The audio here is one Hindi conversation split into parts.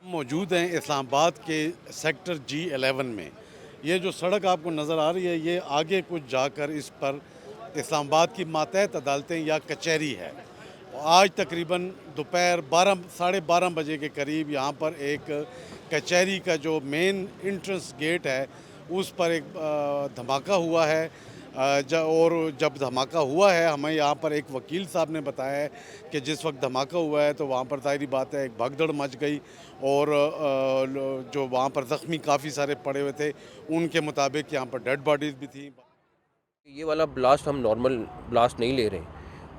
मौजूद हैं इस्लामाबाद के सेक्टर G11 में। ये जो सड़क आपको नज़र आ रही है, ये आगे कुछ जाकर इस पर इस्लामाबाद की मातहत अदालतें या कचहरी है। आज तकरीबन दोपहर 12 साढ़े 12 बजे के करीब यहाँ पर एक कचहरी का जो मेन एंट्रेंस गेट है, उस पर एक धमाका हुआ है। और जब धमाका हुआ है, हमें यहाँ पर एक वकील साहब ने बताया है कि जिस वक्त धमाका हुआ है तो वहाँ पर ज़ाहिरी बात है एक भगदड़ मच गई और जो वहाँ पर ज़ख्मी काफ़ी सारे पड़े हुए थे, उनके मुताबिक यहाँ पर डेड बॉडीज़ भी थी। ये वाला ब्लास्ट हम नॉर्मल ब्लास्ट नहीं ले रहे।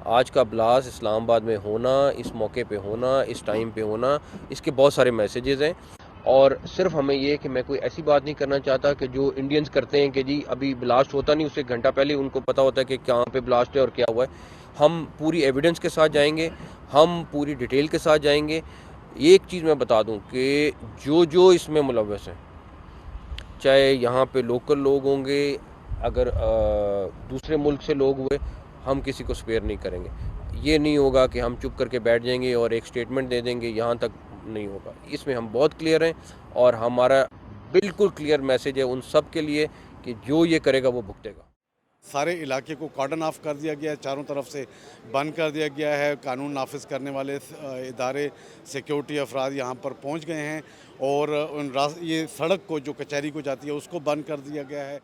आज का ब्लास्ट इस्लामाबाद में होना, इस मौके पे होना, इस टाइम पे होना, इसके बहुत सारे मैसेजेस हैं। और सिर्फ हमें ये है कि मैं कोई ऐसी बात नहीं करना चाहता कि जो इंडियंस करते हैं कि जी अभी ब्लास्ट होता नहीं, उससे एक घंटा पहले उनको पता होता है कि कहाँ पे ब्लास्ट है और क्या हुआ है। हम पूरी एविडेंस के साथ जाएंगे, हम पूरी डिटेल के साथ जाएंगे। एक चीज़ मैं बता दूं कि जो जो इसमें मुलव्वस हैं, चाहे यहाँ पे लोकल लोग होंगे, अगर दूसरे मुल्क से लोग हुए, हम किसी को स्पेयर नहीं करेंगे। ये नहीं होगा कि हम चुप करके बैठ जाएंगे और एक स्टेटमेंट दे देंगे, यहाँ तक नहीं होगा। इसमें हम बहुत क्लियर हैं और हमारा बिल्कुल क्लियर मैसेज है उन सब के लिए कि जो ये करेगा वो भुगतेगा। सारे इलाके को कॉर्डन ऑफ कर दिया गया है, चारों तरफ से बंद कर दिया गया है। कानून नाफिज करने वाले इदारे, सिक्योरिटी अफराद यहाँ पर पहुँच गए हैं और ये सड़क को जो कचहरी को जाती है उसको बंद कर दिया गया है।